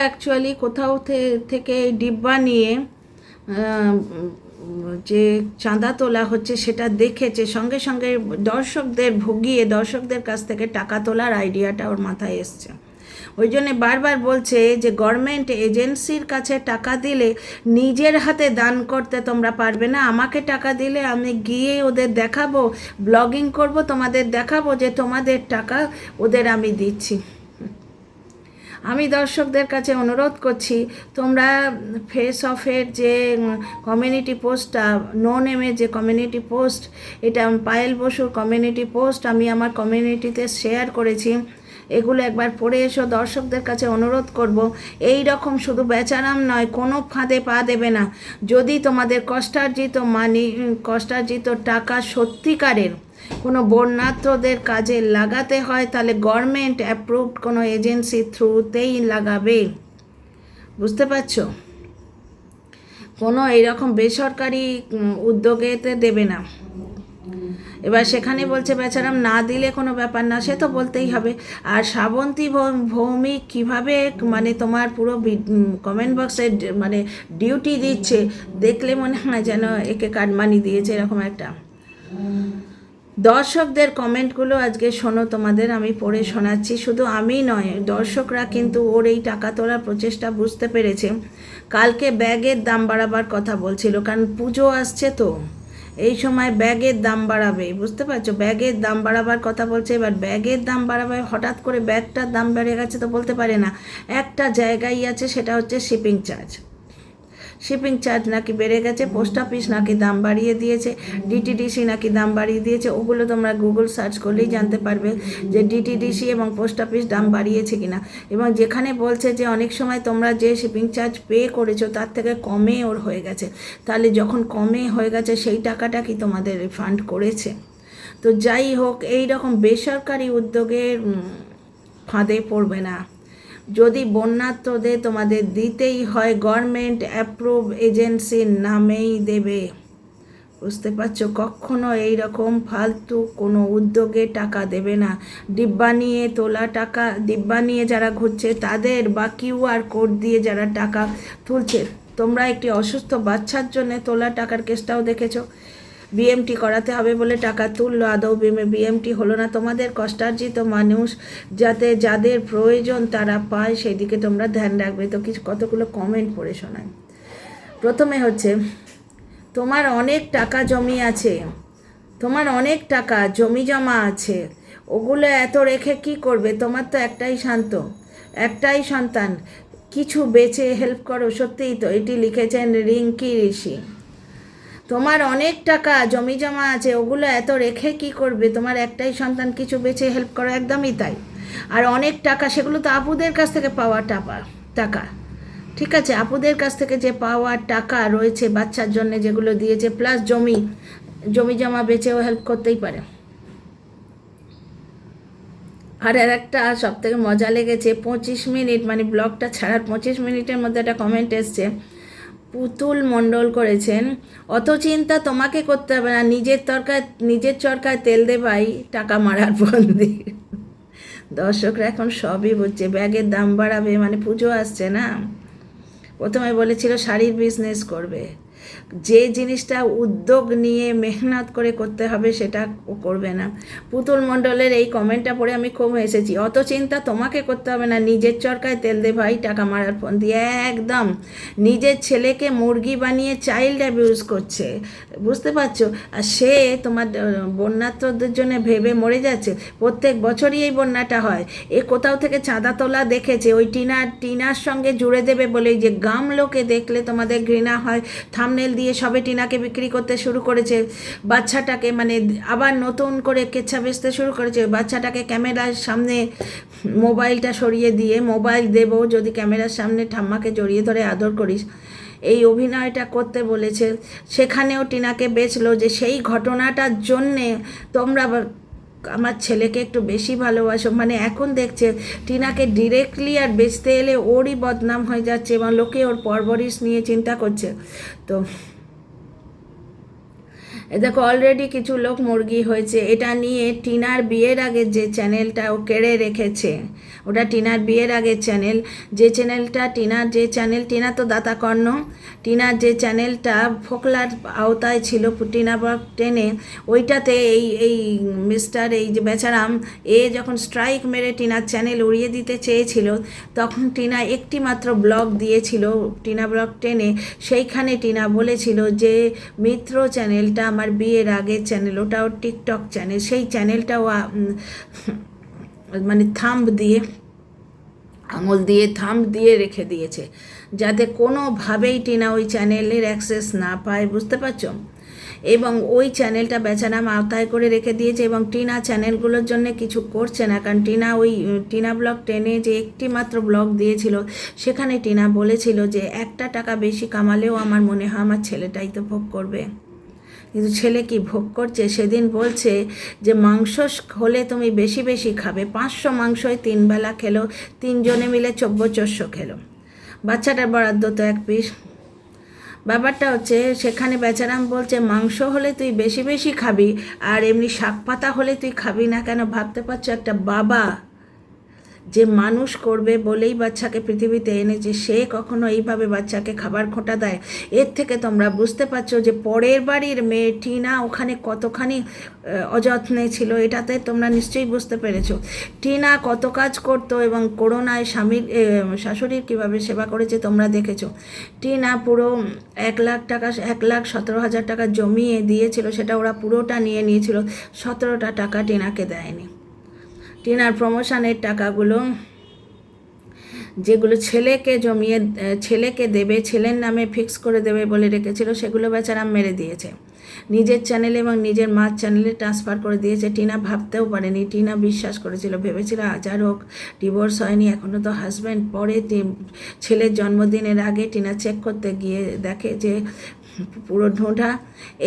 Actually কোথাও থেকে এই ডিব্বা নিয়ে যে চাঁদা তোলা হচ্ছে সেটা দেখেছে, সঙ্গে সঙ্গে দর্শকদের ভুগিয়ে দর্শকদের কাছ থেকে টাকা তোলার আইডিয়াটা ওর মাথায় এসছে। ওই জন্যে বারবার বলছে যে গভর্নমেন্ট এজেন্সির কাছে টাকা দিলে নিজের হাতে দান করতে তোমরা পারবে না, আমাকে টাকা দিলে আমি গিয়ে ওদের দেখাবো, ব্লগিং করব, তোমাদের দেখাবো যে তোমাদের টাকা ওদের আমি দিচ্ছি। আমি দর্শকদের কাছে অনুরোধ করছি, তোমরা ফেস অফের যে কমিউনিটি পোস্টটা, নো নেমের যে কমিউনিটি পোস্ট, এটা পায়েল বসুর কমিউনিটি পোস্ট আমি আমার কমিউনিটিতে শেয়ার করেছি, এগুলো একবার পড়ে এসো। দর্শকদের কাছে অনুরোধ করব, এই রকম শুধু বেচারাম নয়, কোনো ফাঁদে পা দেবে না। যদি তোমাদের কষ্টার্জিত টাকা সত্যিকারের কোনো বন্যার্থদের কাজে লাগাতে হয়, তাহলে গভর্নমেন্ট অ্যাপ্রুভড কোনো এজেন্সি থ্রুতেই লাগাবে। বুঝতে পারছো? কোনো এইরকম বেসরকারি উদ্যোগেতে দেবে না। এবার সেখানে বলছে বেচারাম না দিলে কোনো ব্যাপার না, সে তো বলতেই হবে। আর শ্রাবন্তী ভৌমিক কীভাবে মানে তোমার পুরো কমেন্ট বক্সে মানে ডিউটি দিচ্ছে, দেখলে মনে হয় যেন একে কাটমানি দিয়েছে এরকম একটা। দর্শকদের কমেন্টগুলো আজকে শোনো, তোমাদের আমি পড়ে শোনাচ্ছি। শুধু আমি নয়, দর্শকরা কিন্তু ওর এই টাকা তোলার প্রচেষ্টা বুঝতে পেরেছে। কালকে ব্যাগের দাম বাড়াবার কথা বলছিল, কারণ পুজো আসছে তো এই সময় ব্যাগের দাম বাড়াবে, বুঝতে পারছো? ব্যাগের দাম বাড়াবার কথা বলছে। এবার ব্যাগের দাম বাড়াবে, হঠাৎ করে ব্যাগটার দাম বেড়ে গেছে তো বলতে পারে না। একটা জায়গায় আছে, সেটা হচ্ছে শিপিং চার্জ। শিপিং চার্জ নাকি বেড়ে গেছে, পোস্ট অফিস নাকি দাম বাড়িয়ে দিয়েছে, ডিটিডিসি নাকি দাম বাড়িয়ে দিয়েছে। ওগুলো তোমরা গুগল সার্চ করলেই জানতে পারবে যে ডিটিডিসি এবং পোস্ট অফিস দাম বাড়িয়েছে কিনা। এবং যেখানে বলছে যে অনেক সময় তোমরা যে শিপিং চার্জ পে করেছো তার থেকে কমে ওর হয়ে গেছে, তাহলে যখন কমে হয়ে গেছে সেই টাকাটা কি তোমাদের রিফান্ড করেছে? তো যাই হোক, এই রকম বেসরকারি উদ্যোগের ফাঁদে পড়বে না। যদি বন্যার্থদের তোমাদের দিতেই হয়, গভর্নমেন্ট অ্যাপ্রুভ এজেন্সির নামেই দেবে। বুঝতে পারছো? কখনো এই রকম ফালতু কোনো উদ্যোগে টাকা দেবে না। ডিব্বা নিয়ে তোলা টাকা, ডিব্বা নিয়ে যারা ঘুরছে তাদের বা কিউআর কোড দিয়ে যারা টাকা তুলছে, তোমরা একটি অসুস্থ বাচ্চার জন্য তোলা টাকার কেসটাও দেখেছো। বিএমটি করাতে হবে বলে টাকা তুললো, আদৌ বিএমটি হলো না। তোমাদের কষ্টার্জিত মানুষ যাতে যাদের প্রয়োজন তারা পায়, সেই দিকে তোমরা ধ্যান রাখবে। তো কিছু কতগুলো কমেন্ট পড়ে শোনায়। প্রথমে হচ্ছে, তোমার অনেক টাকা জমি আছে, তোমার অনেক টাকা জমি জমা আছে, ওগুলো এত রেখে কি করবে? তোমার তো একটাই সন্তান, কিছু বেচে হেল্প করো। সত্যিই তো, এটি লিখেছেন রিঙ্কি ঋষি। তোমার অনেক টাকা জমি জমা আছে, ওগুলো এত রেখে কি করবে? তোমার একটাই সন্তান, কিছু বেচে হেল্প করো। একদমই তাই। আর অনেক টাকা, সেগুলো তো আপুদের কাছ থেকে পাওয়া টাকা, ঠিক আছে? আপুদের কাছ থেকে যে পাওয়া টাকা রয়েছে বাচ্চার জন্য যেগুলো দিয়েছে, প্লাস জমি জমা বেচেও হেল্প করতেই পারে। আর একটা সব থেকে মজা লেগেছে, 25 মিনিট মানে ব্লগটা ছাড়ার 25 মিনিটের মধ্যে একটা কমেন্ট এসছে, পুতুল মণ্ডল করেছেন, অত চিন্তা তোমাকে করতে হবে না, নিজের চরকায় তেল দে ভাই, টাকা মারার বন্দি। দর্শকরা এখন সবই বুঝছে, ব্যাগের দাম বাড়াবে মানে পুজো আসছে না। প্রথমে বলেছিল শাড়ির বিজনেস করবে, যে জিনিসটা উদ্যোগ নিয়ে মেহনত করে করতে হবে সেটা ও করবে না। পুতুল মণ্ডলের এই কমেন্টটা পড়ে আমি খুব হেসেছি। অত চিন্তা তোমাকে করতে হবে না, নিজের চরকায় তেল দে ভাই, টাকা মারার ফোন দিয়ে। একদম নিজের ছেলেকে মুরগি বানিয়ে চাইল্ড অ্যাবিউজ করছে, বুঝতে পারছো? আর সে তোমার বন্যার্থদের জন্য ভেবে মরে যাচ্ছে। প্রত্যেক বছরই এই বন্যাটা হয়। এ কোথাও থেকে চাঁদা তোলা দেখেছে, ওই টিনার সঙ্গে জুড়ে দেবে বলে যে গাম লোকে দেখলে তোমাদের ঘৃণা হয়, থাম্বনেল দিয়ে সবে টিনাকে বিক্রি করতে শুরু করেছে। বাচ্চাটাকে মানে আবার নতুন করে কেচ্ছা বেচতে শুরু করেছে। বাচ্চাটাকে ক্যামেরার সামনে মোবাইলটা সরিয়ে দিয়ে, মোবাইল দেবো যদি ক্যামেরার সামনে ঠাম্মাকে জড়িয়ে ধরে আদর করিস, এই অভিনয়টা করতে বলেছে। সেখানেও টিনাকে বেচলো যে সেই ঘটনাটার জন্যে তোমরা আমার ছেলেকে একটু বেশি ভালোবাসো। মানে এখন দেখছে টিনাকে ডিরেক্টলি আর বেচতে এলে ওরই বদনাম হয়ে যাচ্ছে এবং লোকে ওর পরবরিশ নিয়ে চিন্তা করছে। তো এ দেখো অলরেডি কিছু লোক মুরগি হয়েছে। এটা নিয়ে টিনার বিয়ের আগে যে চ্যানেলটা ও কেড়ে রেখেছে, ওটা টিনার বিয়ের আগের চ্যানেল। যে চ্যানেলটা টিনা তো দাতা কর্ণ, টিনার যে চ্যানেলটা ফোকলার আওতায় ছিল টিনা ব্লগ 10-এ, ওইটাতে এই মিস্টার এই যে বেচারাম যখন স্ট্রাইক মেরে টিনার চ্যানেল উড়িয়ে দিতে চেয়েছিল, তখন টিনা একটি মাত্র ব্লগ দিয়েছিল টিনা ব্লগ 10-এ। সেইখানে টিনা বলেছিল যে মিত্র চ্যানেলটা আমার বিয়ের আগের চ্যানেল, ওটাও টিকটক চ্যানেল, সেই চ্যানেলটাও মানে আঙুল দিয়ে থাম্ব দিয়ে রেখে দিয়েছে, যাতে কোনোভাবেই টিনা ওই চ্যানেলের অ্যাক্সেস না পায়, বুঝতে পারছো? এবং ওই চ্যানেলটা বেচারাম আওতায় করে রেখে দিয়েছে, এবং টিনা চ্যানেলগুলোর জন্য কিছু করছে না। কারণ টিনা ব্লগ 10-এ যে একটি মাত্র ব্লগ দিয়েছিল, সেখানে টিনা বলেছিল যে 1 টাকা বেশি কামালেও আমার মনে হয় আমার ছেলেটাই তো ভোগ করবে। কিন্তু ছেলে কি ভোগ করছে? সেদিন বলছে যে মাংস হলে তুমি বেশি বেশি খাবে, 500 মাংসই 3 বেলা খেলো, 3 জনে মিলে 2400 খেলো, বাচ্চাটার বরাদ্দ তো 1 পিস। ব্যাপারটা হচ্ছে সেখানে বেচারাম বলছে মাংস হলে তুই বেশি বেশি খাবি, আর এমনি শাক পাতা হলে তুই খাবি না কেন? ভাবতে পারছো একটা বাবা যে মানুষ করবে বলেই বাচ্চাকে পৃথিবীতে এনেছে, সে কখনো এইভাবে বাচ্চাকে খাবার খোঁটা দেয়? এর থেকে তোমরা বুঝতে পারছো যে পরের বাড়ির মেয়ে টিনা ওখানে কতখানি অযত্নে ছিল, এটাতে তোমরা নিশ্চয়ই বুঝতে পেরেছো। টিনা কত কাজ করতো এবং করোনায় শাশুড়ির কীভাবে সেবা করেছে তোমরা দেখেছো। টিনা পুরো 1,17,000 টাকা জমিয়ে দিয়েছিল, সেটা ওরা পুরোটা নিয়ে নিয়েছিল, 17টা টাকা টিনাকে দেয়নি। টিনার প্রমোশনের টাকাগুলো যেগুলো ছেলেকে দেবে, ছেলের নামে ফিক্স করে দেবে বলে রেখেছিল, সেগুলো বেচারাম মেরে দিয়েছে, নিজের চ্যানেলে এবং নিজের মার চ্যানেলে ট্রান্সফার করে দিয়েছে। টিনা ভাবতেও পারেনি, টিনা বিশ্বাস করেছিল, ভেবেছিল হাজার হোক ডিভোর্স হয়নি, এখনও তো হাজব্যান্ড। পরে ছেলের জন্মদিনের আগে টিনা চেক করতে গিয়ে দেখে যে পুরো ঢোঁঢা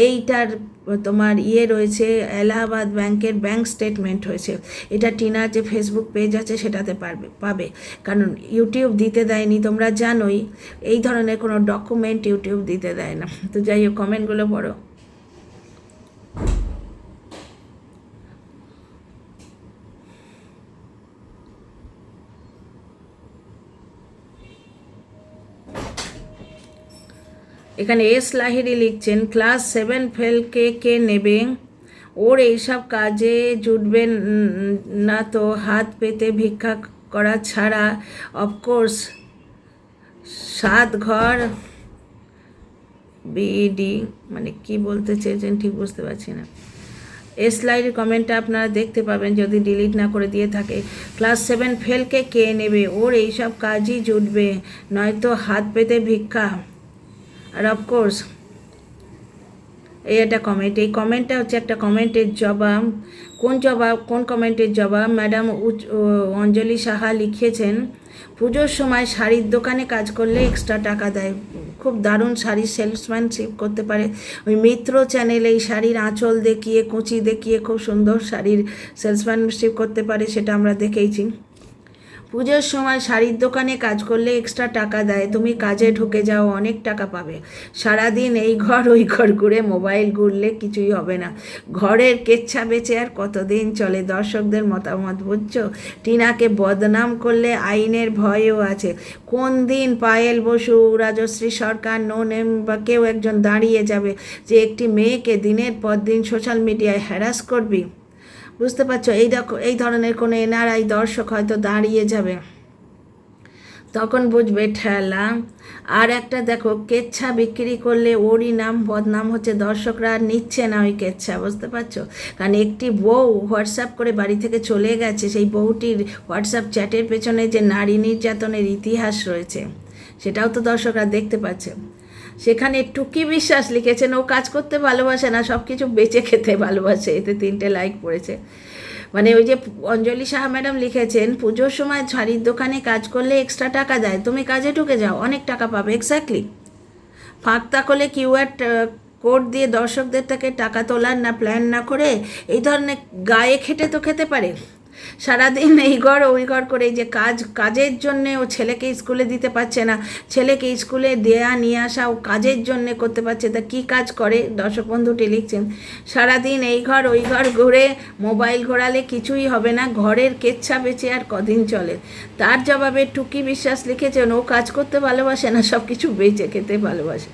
এইটার তোমার রয়েছে, এলাহাবাদ ব্যাংকের ব্যাংক স্টেটমেন্ট হয়েছে। এটা টিনার যে ফেসবুক পেজ আছে সেটাতে পাবে, কারণ ইউটিউব দিতে দেয়নি, তোমরা জানোই এই ধরনের কোনো ডকুমেন্ট ইউটিউব দিতে দেয় না। তো যাই হোক, কমেন্টগুলো পড়ো। এখানে লাহিড়ী লিখছেন, ক্লাস 7 ফেলকে কে নেবে? ওর এইসব কাজে জুটবে না তো, হাত পেতে ভিক্ষা করা ছাড়া। অফকোর্স 7 ঘর বিইডি মানে কি বলতে চেয়েছেন ঠিক বুঝতে পারছি না। লাহিড়ীর কমেন্টটা আপনারা দেখতে পাবেন যদি ডিলিট না করে দিয়ে থাকে। ক্লাস 7 ফেলকে কে নেবে? ওর এইসব কাজই জুটবে, নয়তো হাত পেতে ভিক্ষা। আর অফকোর্স একটা কমেন্ট, এই কমেন্টটা হচ্ছে একটা কমেন্টের জবাব। কোন কমেন্টের জবাব? ম্যাডাম অঞ্জলি সাহা লিখেছেন, পুজোর সময় শাড়ির দোকানে কাজ করলে এক্সট্রা টাকা দেয়। খুব দারুণ শাড়ির সেলসম্যানশিপ করতে পারে। ওই মিত্র চ্যানেলে এই শাড়ির আঁচল দেখিয়ে, কুচি দেখিয়ে খুব সুন্দর শাড়ির সেলসম্যানশিপ করতে পারে, সেটা আমরা দেখেইছি। পুজোর সময় শাড়ির দোকানে কাজ করলে এক্সট্রা টাকা দেয়, তুমি কাজে ঢুকে যাও, অনেক টাকা পাবে। সারাদিন এই ঘর ওই ঘর ঘুরে মোবাইল ঘুরলে কিছুই হবে না। ঘরের কেচ্ছা বেচে আর কতদিন চলে? দর্শকদের মতামত বুঝছো? টিনাকে বদনাম করলে আইনের ভয়ও আছে। কোন দিন পায়েল বসু, রাজশ্রী সরকার, নো নেম বা কেউ একজন দাঁড়িয়ে যাবে যে একটি মেয়েকে দিনের পর দিন সোশ্যাল মিডিয়ায় হ্যারাস করবি? বুঝতে পারছো? এই ধরনের কোনো এনআরআই দর্শক হয়তো দাঁড়িয়ে যাবে, তখন বুঝবে ঠেলা। আর একটা দেখো, কেচ্ছা বিক্রি করলে ওরই নাম বদনাম হচ্ছে, দর্শকরা আর নিচ্ছে না ওই কেচ্ছা, বুঝতে পারছো? কারণ একটি বউ হোয়াটসঅ্যাপ করে বাড়ি থেকে চলে গেছে, সেই বউটির হোয়াটসঅ্যাপ চ্যাটের পেছনে যে নারী নির্যাতনের ইতিহাস রয়েছে, সেটাও তো দর্শকরা দেখতে পাচ্ছে। সেখানে টুকি বিশ্বাস লিখেছেন, ও কাজ করতে ভালোবাসে না, সব কিছু বেচে খেতে ভালোবাসে, এতে 3টে লাইক পড়েছে। মানে ওই যে অঞ্জলি সাহা ম্যাডাম লিখেছেন, পুজোর সময় শাড়ির দোকানে কাজ করলে এক্সট্রা টাকা দেয়, তুমি কাজে ঢুকে যাও, অনেক টাকা পাবে। এক্স্যাক্টলি, ফাঁকতা করলে কিউআর কোড দিয়ে দর্শকদের থেকে টাকা তোলার না প্ল্যান না করে এই ধরনের গায়ে খেটে তো খেতে পারে। সারাদিন এই ঘর ওই ঘর করে, এই যে কাজের জন্যে ও ছেলেকে স্কুলে দিতে পারছে না, ছেলেকে স্কুলে দেয়া নিয়ে আসা ও কাজের জন্যে করতে পারছে, তা কী কাজ করে দর্শক বন্ধুটি লিখছেন। সারাদিন এই ঘর ওই ঘর ঘুরে মোবাইল ঘোরালে কিছুই হবে না, ঘরের কেচ্ছা বেঁচে আর কদিন চলে। তার জবাবে টুকি বিশ্বাস লিখেছেন ও কাজ করতে ভালোবাসে না, সব কিছু বেঁচে খেতে ভালোবাসে।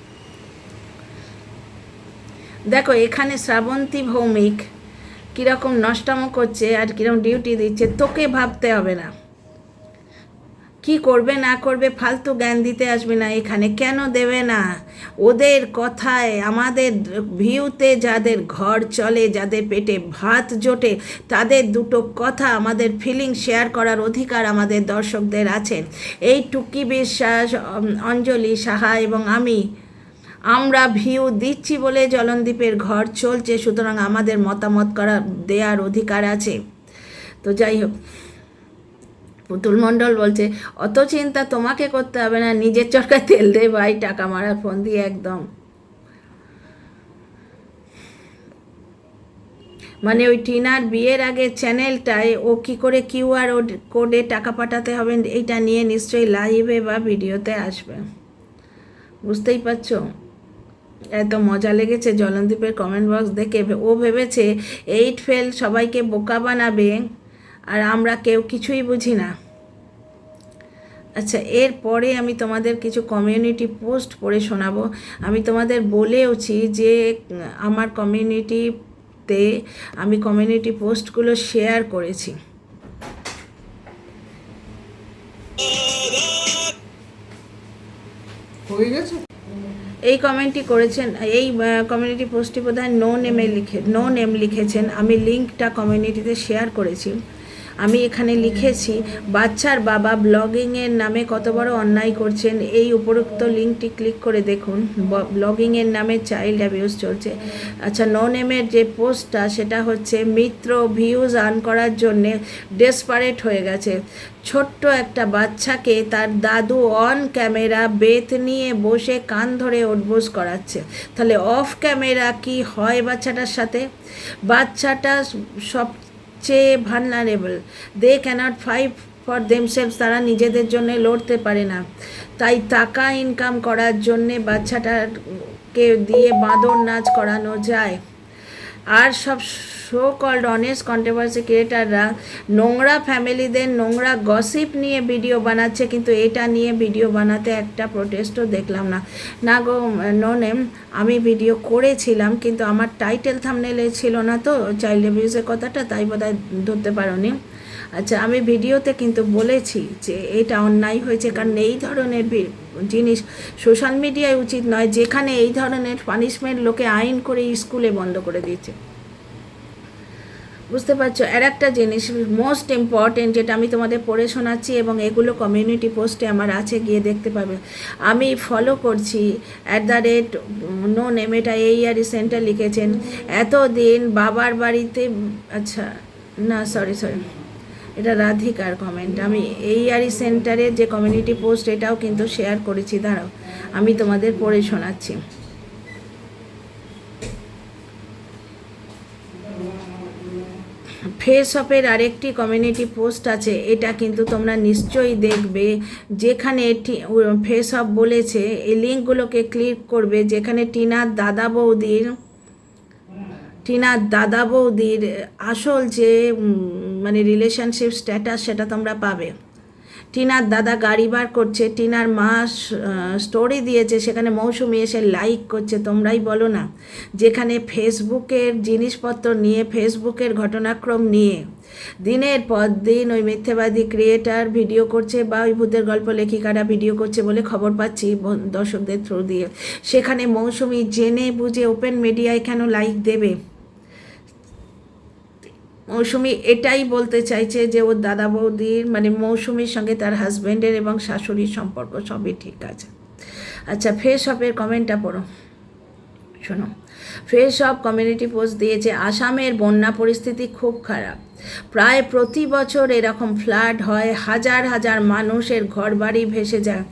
দেখো এখানে শ্রাবন্তী ভৌমিক কীরকম নষ্টামো করছে আর কীরকম ডিউটি দিচ্ছে, তোকে ভাবতে হবে না কি করবে না করবে, ফালতু জ্ঞান দিতে আসবে না এখানে। কেন দেবে না? ওদের কথায় আমাদের ভিউতে যাদের ঘর চলে, যাদের পেটে ভাত জোটে, তাদের দুটো কথা আমাদের ফিলিং শেয়ার করার অধিকার আমাদের দর্শকদের আছে। এই টুকি বিশ্বাস, অঞ্জলি সাহা এবং আমরা ভিউ দিচ্ছি বলে জলনদীপের ঘর চলছে, সুতরাং আমাদের মতামত দেওয়ার অধিকার আছে। তো যাই হোক, পুতুল মণ্ডল বলছে অত চিন্তা তোমাকে করতে হবে না, নিজের চরকায় তেল দে ভাই, টাকা মারার ফোন দিয়ে একদম। মানে ওই টিনার বিয়ের আগে চ্যানেলটায় ও কী করে কিউআর কোডে টাকা পাঠাতে হবে এইটা নিয়ে নিশ্চয়ই লাইভে বা ভিডিওতে আসবে, বুঝতেই পারছো। এত মজা লেগেছে জলনদীপের কমেন্ট বক্স দেখে। ও ভেবেছে 8 ফেল সবাইকে বোকা বানাবে আর আমরা কেউ কিছুই বুঝি না। আচ্ছা, এরপরে আমি তোমাদের কিছু কমিউনিটি পোস্ট পড়ে শোনাবো। আমি তোমাদের বলেওছি যে আমার কমিউনিটিতে আমি কমিউনিটি পোস্টগুলো শেয়ার করেছি। হয়ে গেছে। এই কমেন্টটি করেছেন, এই কমিউনিটি পোস্টটি বোধহয় নো নেম লিখেছেন। আমি লিঙ্কটা কমিউনিটিতে শেয়ার করেছি। আমি এখানে লিখেছি বাচ্চার বাবা ব্লগিংয়ের নামে কত বড় অন্যায় করছেন। এই উপরোক্ত লিঙ্কটি ক্লিক করে দেখুন, ব্লগিংয়ের নামে চাইল্ড অ্যাবিউজ চলছে। আচ্ছা, নো নেমের যে পোস্টটা সেটা হচ্ছে মিত্র ভিউজ আর্ন করার জন্যে ডেসপারেট হয়ে গেছে। ছোট্ট একটা বাচ্চাকে তার দাদু অন ক্যামেরা বেত নিয়ে বসে কান ধরে উঠবোস করাচ্ছে। তাহলে অফ ক্যামেরা কি হয় বাচ্চাটার সাথে? বাচ্চাটা সবচেয়ে vulnerable, they can't fight for themselves, তারা নিজেদের জন্য লড়তে পারে না। তাই টাকা ইনকাম করার জন্যে বাচ্চাটাকে দিয়ে বাঁদর নাচ করানো যায়। আর সব শো কল্ড অনেস্ট কন্ট্রোভার্সি ক্রিয়েটাররা নোংরা ফ্যামিলিদের নোংরা গসিপ নিয়ে ভিডিও বানাচ্ছে, কিন্তু এটা নিয়ে ভিডিও বানাতে একটা প্রোটেস্টও দেখলাম না। না গো নো নেম, আমি ভিডিও করেছিলাম কিন্তু আমার টাইটেল থাম্বনেলে ছিল না তো চাইল্ড অ্যাবিউজের কথাটা, তাই বোধহয় ধরতে পারোনি। আচ্ছা, আমি ভিডিওতে কিন্তু বলেছি যে এটা অন্যায় হয়েছে, কারণ এই ধরনের জিনিস সোশ্যাল মিডিয়ায় উচিত নয়, যেখানে এই ধরনের পানিশমেন্ট লোকে আইন করে স্কুলে বন্ধ করে দিচ্ছে, বুঝতে পারছো। আর একটা জিনিস মোস্ট ইম্পর্টেন্ট, যেটা আমি তোমাদের পড়ে শোনাচ্ছি এবং এগুলো কমিউনিটি পোস্টে আমার আছে, গিয়ে দেখতে পাবে। আমি ফলো করছি @নো নেম, এটা AERE সেন্টার লিখেছেন। এতদিন বাবার বাড়িতে, আচ্ছা না সরি এটা রাধিকার কমেন্ট। আমি AERE সেন্টারের যে কমিউনিটি পোস্ট এটাও কিন্তু শেয়ার করেছি, দাঁড়াও আমি তোমাদের পড়ে শোনাচ্ছি। ফেসঅপের আরেকটি কমিউনিটি পোস্ট আছে, এটা কিন্তু তোমরা নিশ্চয়ই দেখবে, যেখানে ফেসঅপ বলেছে, এই লিঙ্কগুলোকে ক্লিক করবে, যেখানে টিনার দাদা বৌদির আসল যে মানে রিলেশনশিপ স্ট্যাটাস সেটা তোমরা পাবে। টিনার দাদা গাড়ি বার করছে, টিনার মা স্টোরি দিয়েছে, সেখানে মৌসুমি এসে লাইক করছে, তোমরাই বলো না। যেখানে ফেসবুকের জিনিসপত্র নিয়ে, ফেসবুকের ঘটনাক্রম নিয়ে দিনের পর দিন ওই মিথ্যাবাদী ক্রিয়েটার ভিডিও করছে, বা ওই ভূতের গল্প লেখিকারা ভিডিও করছে বলে খবর পাচ্ছি দর্শকদের থ্রু দিয়ে। সেখানে মৌসুমি জেনে বুঝে ওপেন মিডিয়ায় কেন লাইক দেবে? মৌসুমি এটাই বলতে চাইছে যে ওর দাদা বৌদির মানে মৌসুমির সঙ্গে তার হাজব্যান্ডের এবং শাশুড়ির সম্পর্ক সবই ঠিক আছে। আচ্ছা, ফেসঅপের কমেন্টটা পড়ো, শোনো। ফেসঅপ কমিউনিটি পোস্ট দিয়েছে, আসামের বন্যা পরিস্থিতি খুব খারাপ। প্রায় প্রতি বছর এরকম ফ্লাড হয়, হাজার হাজার মানুষের ঘরবাড়ি ভেসে যায়,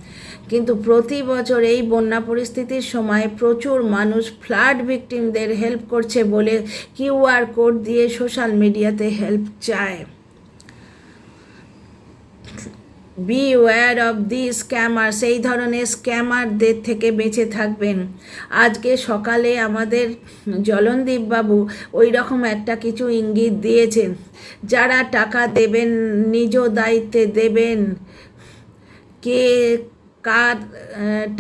কিন্তু প্রতি বছর এই বন্যা পরিস্থিতির সময় প্রচুর মানুষ ফ্লাড ভিকটিমদের হেল্প করছে বলে কিউআর কোড দিয়ে সোশ্যাল মিডিয়াতে হেল্প চায়। Beware of the scammer, সেই ধরনের স্ক্যামারদের থেকে বেঁচে থাকবেন। আজকে সকালে আমাদের জলনদীপ বাবু ওই রকম একটা কিছু ইঙ্গিত দিয়েছেন, যারা টাকা দেবেন নিজ দায়িত্বে দেবেন, কে কার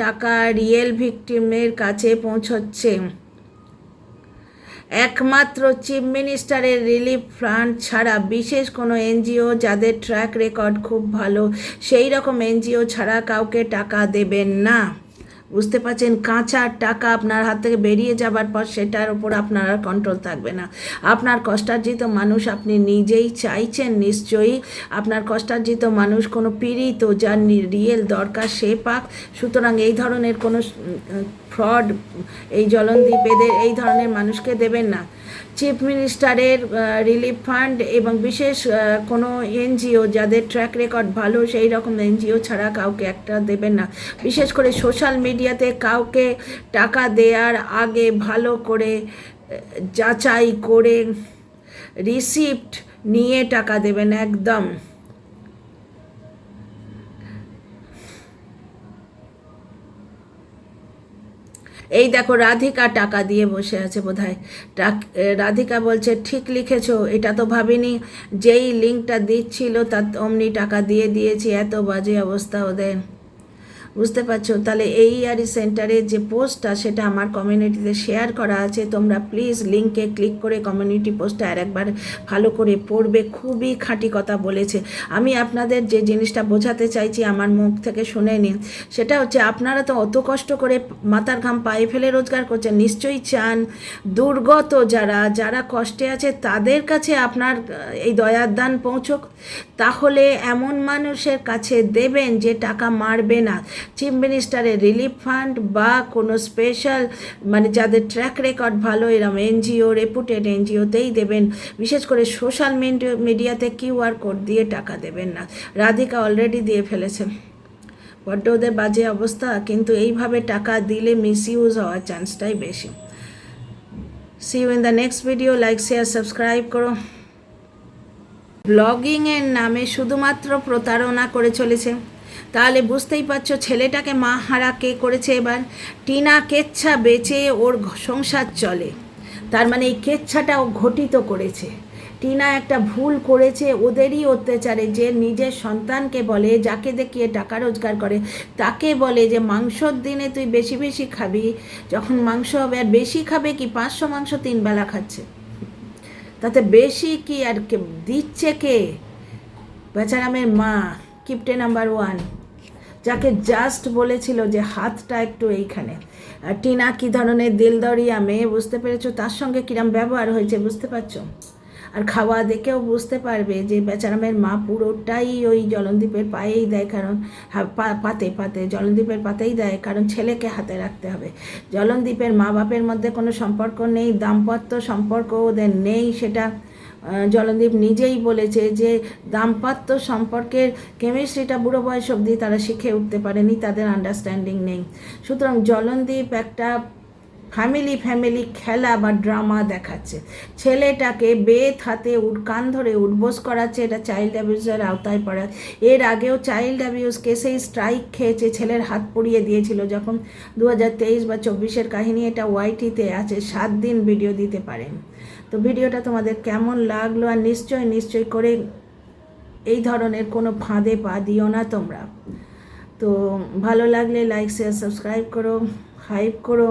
টাকা রিয়েল ভিকটিমের কাছে পৌঁছচ্ছে। একমাত্র চিফ মিনিস্টারের রিলিফ ফান্ড ছাড়া বিশেষ কোনো এনজিও যাদের ট্র্যাক রেকর্ড খুব ভালো, সেই রকম এনজিও ছাড়া কাউকে টাকা দেবেন না। বুঝতে পারছেন, কাঁচা টাকা আপনার হাত থেকে বেরিয়ে যাবার পর সেটার উপর আপনার আর কন্ট্রোল থাকবে না। আপনার কষ্টার্জিত মানুষ আপনি নিজেই চাইছেন নিশ্চয়ই আপনার কষ্টার্জিত মানুষ কোনো পীড়িত যার রিয়েল দরকার সে পাক। সুতরাং এই ধরনের কোনো ফ্রড এই জলনদীপ এদের এই ধরনের মানুষকে দেবেন না। চিফ মিনিস্টারের রিলিফ ফান্ড এবং বিশেষ কোনো এনজিও যাদের ট্র্যাক রেকর্ড ভালো সেই রকম এনজিও ছাড়া কাউকে একটা দেবেন না। বিশেষ করে সোশ্যাল মিডিয়াতে কাউকে টাকা দেওয়ার আগে ভালো করে যাচাই করে রিসিপ্ট নিয়ে টাকা দেবেন একদম। এই দেখো রাধিকা টাকা দিয়ে বসে আছে বোধহয়। রাধিকা বলছে ঠিক লিখেছো, এটা তো ভাবিনি, যেই লিঙ্কটা দিচ্ছিল তার অমনি টাকা দিয়ে দিয়েছি, এত বাজে অবস্থা ওদের। বুঝতে পারছো? তাহলে এই ইয়ারি সেন্টারের যে পোস্টটা সেটা আমার কমিউনিটিতে শেয়ার করা আছে, তোমরা প্লিজ লিঙ্কে ক্লিক করে কমিউনিটি পোস্টটা আর একবার ভালো করে পড়বে। খুবই খাঁটি কথা বলেছে। আমি আপনাদের যে জিনিসটা বোঝাতে চাইছি আমার মুখ থেকে শুনে নিন, সেটা হচ্ছে আপনারা তো অত কষ্ট করে মাথার ঘাম পায়ে ফেলে রোজগার করছেন, নিশ্চয়ই চান দুর্গত যারা যারা কষ্টে আছে তাদের কাছে আপনার এই দয়ার দান পৌঁছক। তাহলে এমন মানুষের কাছে দেবেন যে টাকা মারবে না। চিফ মিনিস্টারের রিলিফ ফান্ড বা কোনো স্পেশাল মানে যাদের ট্র্যাক রেকর্ড ভালো এরম এনজিও, রেপুটেড এনজিওতেই দেবেন। বিশেষ করে সোশ্যাল মিডিয়াতে কিউআর কোড দিয়ে টাকা দেবেন না। রাধিকা অলরেডি দিয়ে ফেলেছে, বড্ড ওদের বাজে অবস্থা। কিন্তু এইভাবে টাকা দিলে মিসইউজ হওয়ার চান্সটাই বেশি। See you in the next video. Like share subscribe করো। ব্লগিংয়ের নামে শুধুমাত্র প্রতারণা করে চলেছে। তাহলে বুঝতেই পারছো ছেলেটাকে মা হারা কে করেছে এবার। টিনা কেচ্ছা বেচে ওর সংসার চলে, তার মানে এই কেচ্ছাটা ও ঘটিত করেছে। টিনা একটা ভুল করেছে ওদেরই অত্যাচারে, যে নিজের সন্তানকে বলে, যাকে দেখিয়ে টাকা রোজগার করে তাকে বলে যে মাংসর দিনে তুই বেশি বেশি খাবি, যখন মাংস হবে আর বেশি খাবে কি 500 মাংস 3 বেলা খাচ্ছে, তাতে বেশি কি আর দিচ্ছে কে? বেচারামের মা, কিপ্টে নাম্বার 1, যাকে জাস্ট বলেছিল যে হাতটা একটু এইখানে। আর টিনা কী ধরনের দিলদরিয়া মেয়ে, বুঝতে পেরেছো? তার সঙ্গে কিরম ব্যবহার হয়েছে বুঝতে পারছো? আর খাওয়া দেখেও বুঝতে পারবে যে বেচারামের মা পুরোটাই ওই জলনদীপের পায়েই দেয়, কারণ পাতে জলনদীপের পাতেই দেয়, কারণ ছেলেকে হাতে রাখতে হবে। জলনদীপের মা বাপের মধ্যে কোনো সম্পর্ক নেই, দাম্পত্য সম্পর্ক ওদের নেই। সেটা জলনদীপ নিজেই বলেছে যে দাম্পত্য সম্পর্কের কেমিস্ট্রিটা বুড়ো বয়স অবধি তারা শিখে উঠতে পারেনি, তাদের আন্ডারস্ট্যান্ডিং নেই। সুতরাং জলনদীপ একটা ফ্যামিলি খেলা বা ড্রামা দেখাচ্ছে, ছেলেটাকে বেত হাতে কান ধরে উঠবোস করাচ্ছে, এটা চাইল্ড অ্যাবিউজের আওতায় পড়ে। এর আগেও চাইল্ড অ্যাবিউজ কেসেই স্ট্রাইক খেয়েছে, ছেলের হাত পুড়িয়ে দিয়েছিল যখন 2023 বা 24-এর কাহিনী। এটা ওয়াইটিতে আছে, 7 দিন ভিডিও দিতে পারেন। তো ভিডিওটা তোমাদের কেমন লাগলো, আর নিশ্চয় করে এই ধরনের কোনো ফাঁদে পা দিও না তোমরা। তো ভালো লাগলে লাইক শেয়ার সাবস্ক্রাইব করো, হাইপ করো।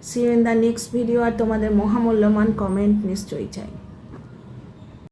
See you in the next video. আর তোমাদের মহামূল্যবান কমেন্ট নিশ্চয়ই চাই।